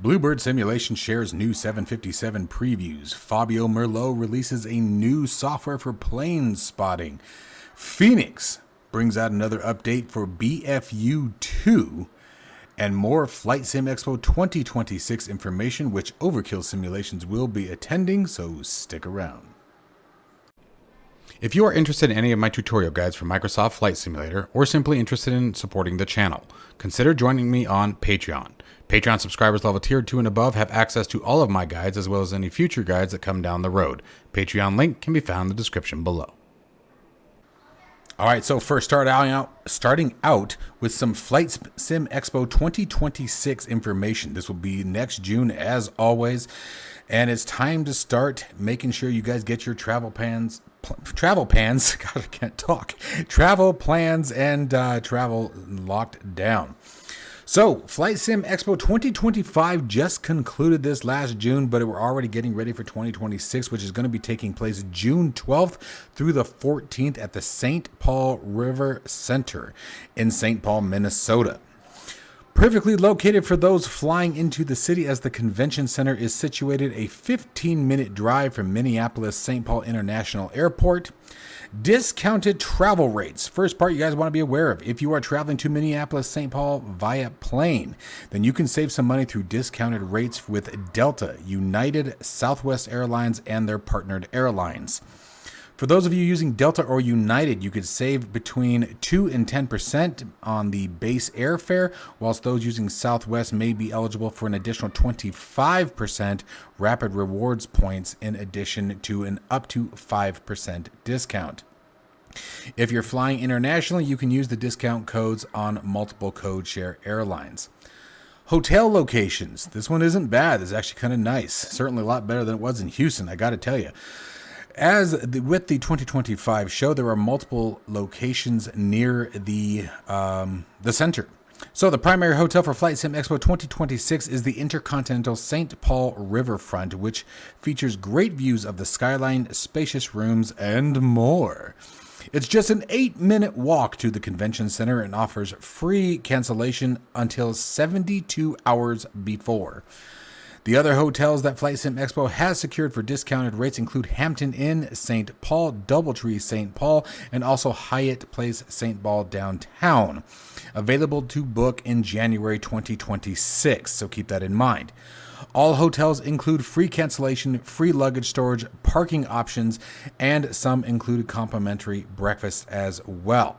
Bluebird Simulations shares new 757 previews. Fabio Merlot releases a new software for plane spotting. Phoenix brings out another update for BFU 2. And more Flight Sim Expo 2026 information, which OverKill Simulations will be attending, so stick around. If you are interested in any of my tutorial guides for Microsoft Flight Simulator, or simply interested in supporting the channel, consider joining me on Patreon. Patreon subscribers level tier 2 and above have access to all of my guides, as well as any future guides that come down the road. Patreon link can be found in the description below. All right, so first starting out with some Flight Sim Expo 2026 information. This will be next June as always, and it's time to start making sure you guys get your travel plans. God, I can't talk. Travel plans and travel locked down. So, Flight Sim Expo 2025 just concluded this last June, but we're already getting ready for 2026, which is going to be taking place June 12th through the 14th at the St. Paul River Center in St. Paul, Minnesota. Perfectly located for those flying into the city, as the convention center is situated a 15-minute drive from Minneapolis-St. Paul International Airport. Discounted travel rates. First part you guys want to be aware of. If you are traveling to Minneapolis-St. Paul via plane, then you can save some money through discounted rates with Delta, United, Southwest Airlines, and their partnered airlines. For those of you using Delta or United, you could save between 2 and 10% on the base airfare, whilst those using Southwest may be eligible for an additional 25% rapid rewards points in addition to an up to 5% discount. If you're flying internationally, you can use the discount codes on multiple code share airlines. Hotel locations. This one isn't bad. It's actually kind of nice. Certainly a lot better than it was in Houston, I got to tell you. With the 2025 show, there are multiple locations near the center. So the primary hotel for Flight Sim Expo 2026 is the Intercontinental St. Paul Riverfront, which features great views of the skyline, spacious rooms, and more. It's just an 8-minute walk to the convention center and offers free cancellation until 72 hours before. The other hotels that Flight Sim Expo has secured for discounted rates include Hampton Inn, St. Paul, Doubletree, St. Paul, and also Hyatt Place, St. Paul downtown. Available to book in January 2026, so keep that in mind. All hotels include free cancellation, free luggage storage, parking options, and some include complimentary breakfast as well.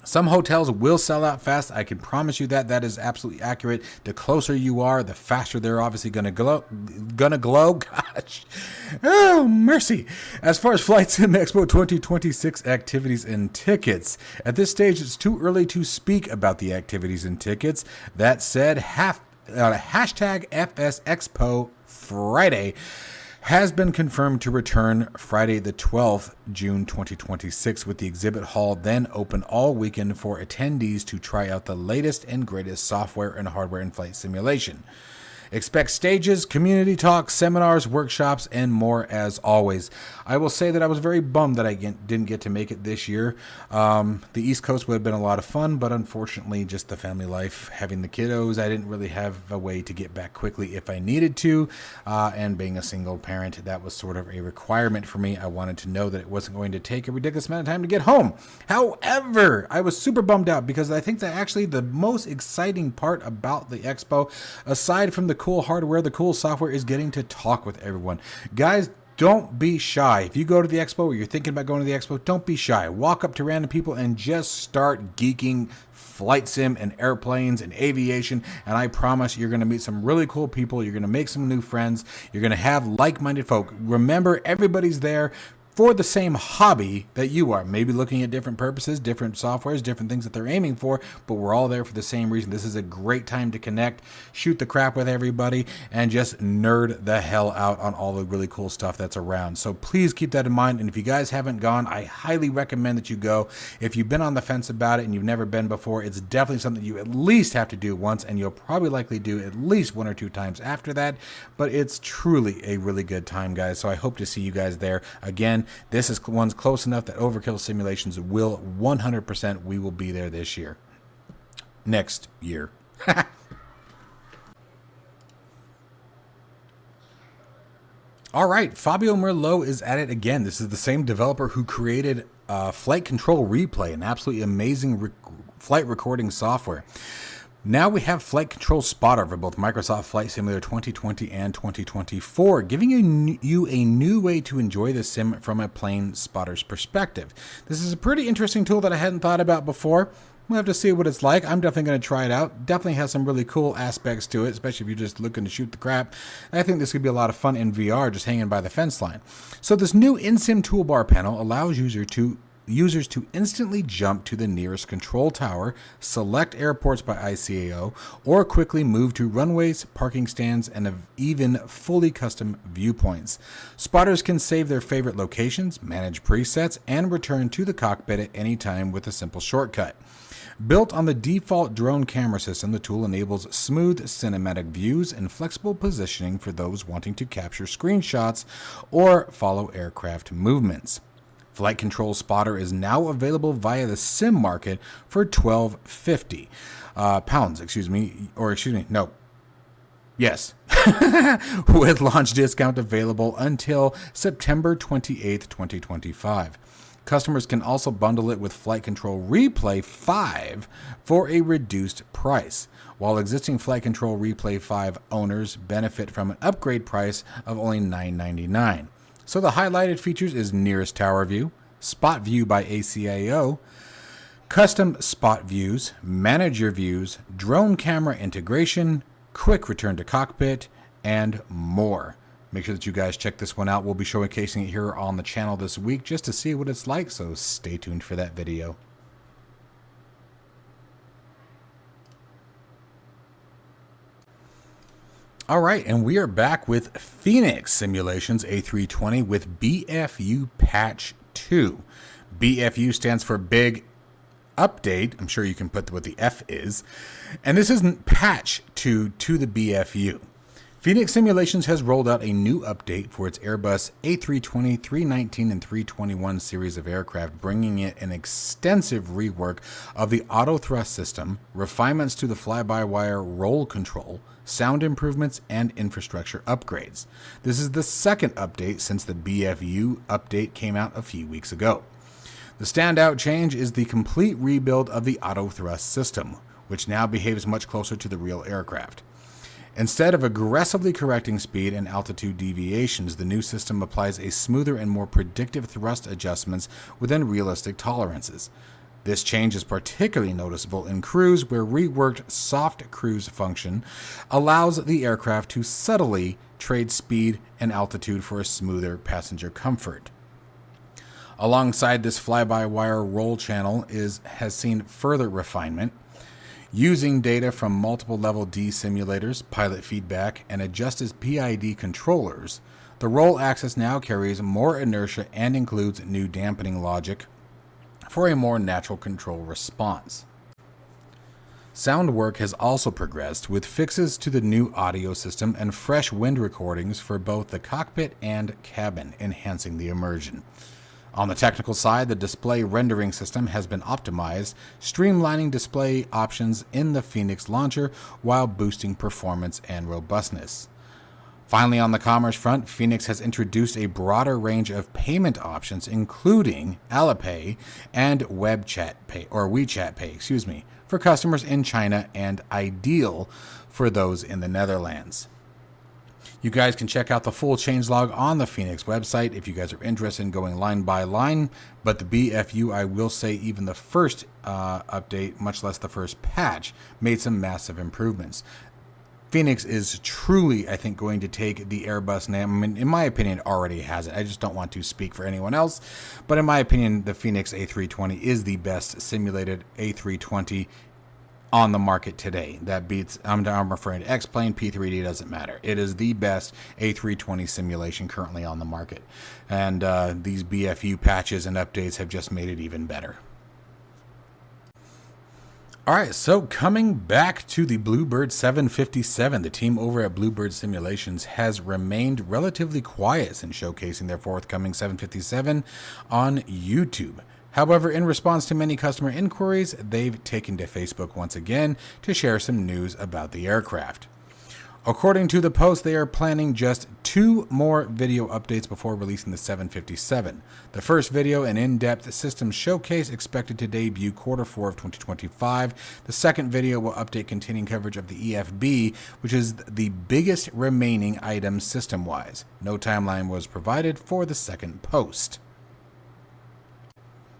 Some hotels will sell out fast. I can promise you that. That is absolutely accurate. The closer you are, the faster they're obviously going to glow. Gosh. Oh, mercy. As far as Flight Sim Expo 2026 activities and tickets, at this stage, it's too early to speak about the activities and tickets. That said, hashtag FS Expo Friday has been confirmed to return Friday the 12th, June 2026, with the exhibit hall then open all weekend for attendees to try out the latest and greatest software and hardware in flight simulation. Expect stages, community talks, seminars, workshops, and more as always. I will say that I was very bummed that I didn't get to make it this year. The East Coast would have been a lot of fun, but unfortunately, just the family life, having the kiddos, I didn't really have a way to get back quickly if I needed to. And being a single parent, that was sort of a requirement for me. I wanted to know that it wasn't going to take a ridiculous amount of time to get home. However, I was super bummed out because I think that actually the most exciting part about the expo, aside from the cool hardware, the cool software, is getting to talk with everyone. Guys, don't be shy. If you go to the expo or you're thinking about going to the expo, don't be shy. Walk up to random people and just start geeking flight sim and airplanes and aviation, and I promise you're going to meet some really cool people. You're going to make some new friends. You're going to have like-minded folk. Remember, everybody's there for the same hobby that you are. Maybe looking at different purposes, different softwares, different things that they're aiming for, but we're all there for the same reason. This is a great time to connect, shoot the crap with everybody, and just nerd the hell out on all the really cool stuff that's around. So please keep that in mind, and if you guys haven't gone, I highly recommend that you go. If you've been on the fence about it and you've never been before, it's definitely something you at least have to do once, and you'll probably likely do at least 1 or 2 times after that, but it's truly a really good time, guys. So I hope to see you guys there. Again, this is one's close enough that OverKill Simulations will 100%, we will be there this year. Next year. All right, Fabio Merlot is at it again. This is the same developer who created Flight Control Replay, an absolutely amazing flight recording software. Now we have Flight Control Spotter for both Microsoft Flight Simulator 2020 and 2024, giving you a new way to enjoy the sim from a plane spotter's perspective. This is a pretty interesting tool that I hadn't thought about before. We'll have to see what it's like. I'm definitely going to try it out. Definitely has some really cool aspects to it, especially if you're just looking to shoot the crap. I think this could be a lot of fun in VR, just hanging by the fence line. So this new in-sim toolbar panel allows users to instantly jump to the nearest control tower, select airports by ICAO, or quickly move to runways, parking stands, and even fully custom viewpoints. Spotters can save their favorite locations, manage presets, and return to the cockpit at any time with a simple shortcut. Built on the default drone camera system, the tool enables smooth cinematic views and flexible positioning for those wanting to capture screenshots or follow aircraft movements. Flight Control Spotter is now available via the sim market for £12.50 Yes, with launch discount available until September 28th, 2025. Customers can also bundle it with Flight Control Replay 5 for a reduced price, while existing Flight Control Replay 5 owners benefit from an upgrade price of only $9.99. So the highlighted features is nearest tower view, spot view by ACAO, custom spot views, manager views, drone camera integration, quick return to cockpit, and more. Make sure that you guys check this one out. We'll be showcasing it here on the channel this week just to see what it's like, so stay tuned for that video. All right, and we are back with Phoenix Simulations A320 with BFU Patch 2. BFU stands for Big Update. I'm sure you can put what the F is. And this isn't Patch 2 to the BFU. Phoenix Simulations has rolled out a new update for its Airbus A320, 319, and 321 series of aircraft, bringing it an extensive rework of the auto thrust system, refinements to the fly-by-wire roll control, sound improvements, and infrastructure upgrades. This is the second update since the BFU update came out a few weeks ago. The standout change is the complete rebuild of the auto thrust system, which now behaves much closer to the real aircraft. Instead of aggressively correcting speed and altitude deviations, the new system applies a smoother and more predictive thrust adjustments within realistic tolerances. This change is particularly noticeable in cruise, where reworked soft cruise function allows the aircraft to subtly trade speed and altitude for a smoother passenger comfort. Alongside this fly-by-wire roll channel has seen further refinement. Using data from multiple level D simulators, pilot feedback, and adjusted PID controllers, the roll axis now carries more inertia and includes new dampening logic for a more natural control response. Sound work has also progressed with fixes to the new audio system and fresh wind recordings for both the cockpit and cabin, enhancing the immersion. On the technical side, the display rendering system has been optimized, streamlining display options in the Phoenix launcher while boosting performance and robustness. Finally, on the commerce front, Phoenix has introduced a broader range of payment options, including Alipay and WeChat Pay, for customers in China and Ideal for those in the Netherlands. You guys can check out the full changelog on the Phoenix website if you guys are interested in going line by line. But the BFU, I will say, even the first update, much less the first patch, made some massive improvements. Phoenix is truly, I think, going to take the Airbus name. I mean, in my opinion, it already has it. I just don't want to speak for anyone else. But in my opinion, the Phoenix A320 is the best simulated A320 on the market today. That beats, I'm referring to X-Plane, P3D, doesn't matter. It is the best A320 simulation currently on the market. And these BFU patches and updates have just made it even better. All right, so coming back to the Bluebird 757, the team over at Bluebird Simulations has remained relatively quiet since showcasing their forthcoming 757 on YouTube. However, in response to many customer inquiries, they've taken to Facebook once again to share some news about the aircraft. According to the post, they are planning just 2 more video updates before releasing the 757. The first video, an in-depth systems showcase, expected to debut Q4 of 2025. The second video will update containing coverage of the EFB, which is the biggest remaining item system-wise. No timeline was provided for the second post.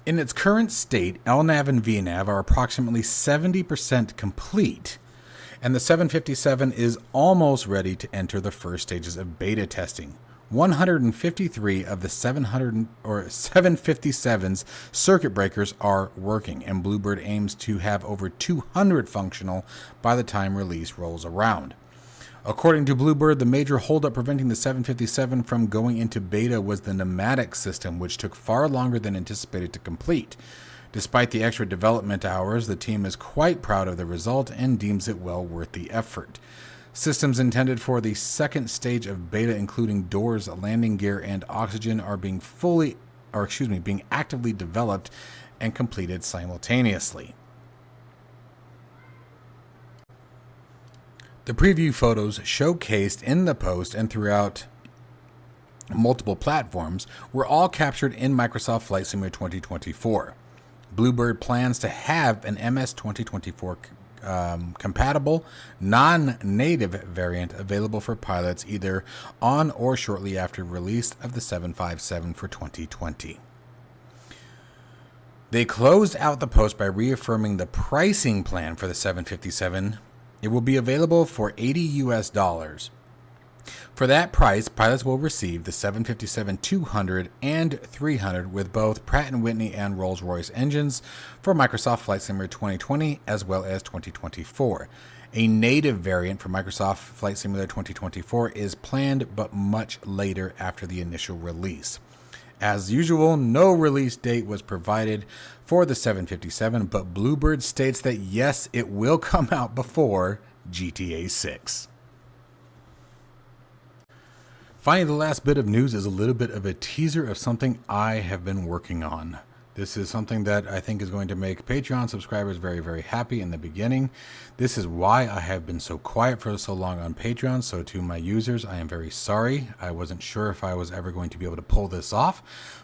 In its current state, LNAV and VNAV are approximately 70% complete, and the 757 is almost ready to enter the first stages of beta testing. 153 of the 757's circuit breakers are working, and Bluebird aims to have over 200 functional by the time release rolls around. According to Bluebird, the major holdup preventing the 757 from going into beta was the pneumatic system, which took far longer than anticipated to complete. Despite the extra development hours, the team is quite proud of the result and deems it well worth the effort. Systems intended for the second stage of beta, including doors, landing gear, and oxygen, are being actively developed and completed simultaneously. The preview photos showcased in the post and throughout multiple platforms were all captured in Microsoft Flight Simulator 2024. Bluebird plans to have an MS 2024 compatible non-native variant available for pilots either on or shortly after release of the 757 for 2020. They closed out the post by reaffirming the pricing plan for the 757. It will be available for $80. For that price, pilots will receive the 757-200 and 300 with both Pratt & Whitney and Rolls-Royce engines for Microsoft Flight Simulator 2020 as well as 2024. A native variant for Microsoft Flight Simulator 2024 is planned, but much later after the initial release. As usual, no release date was provided for the 757, but Bluebird states that yes, it will come out before GTA 6. Finally, the last bit of news is a little bit of a teaser of something I have been working on. This is something that I think is going to make Patreon subscribers very, very happy in the beginning. This is why I have been so quiet for so long on Patreon. So to my users, I am very sorry. I wasn't sure if I was ever going to be able to pull this off,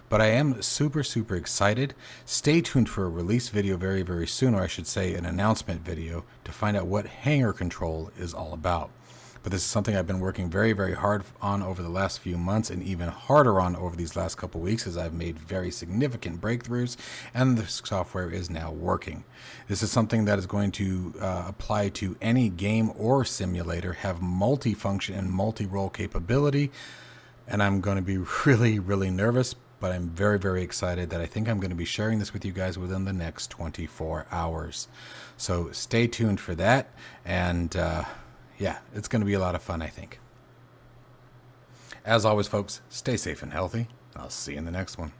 but I am super, super excited. Stay tuned for a release video very, very soon, or I should say an announcement video, to find out what hangar control is all about. But this is something I've been working very, very hard on over the last few months, and even harder on over these last couple weeks, as I've made very significant breakthroughs and the software is now working. This is something that is going to apply to any game or simulator, have multi-function and multi-role capability, and I'm going to be really, really nervous, but I'm very, very excited that I think I'm going to be sharing this with you guys within the next 24 hours. So stay tuned for that, and yeah, it's going to be a lot of fun, I think. As always, folks, stay safe and healthy. I'll see you in the next one.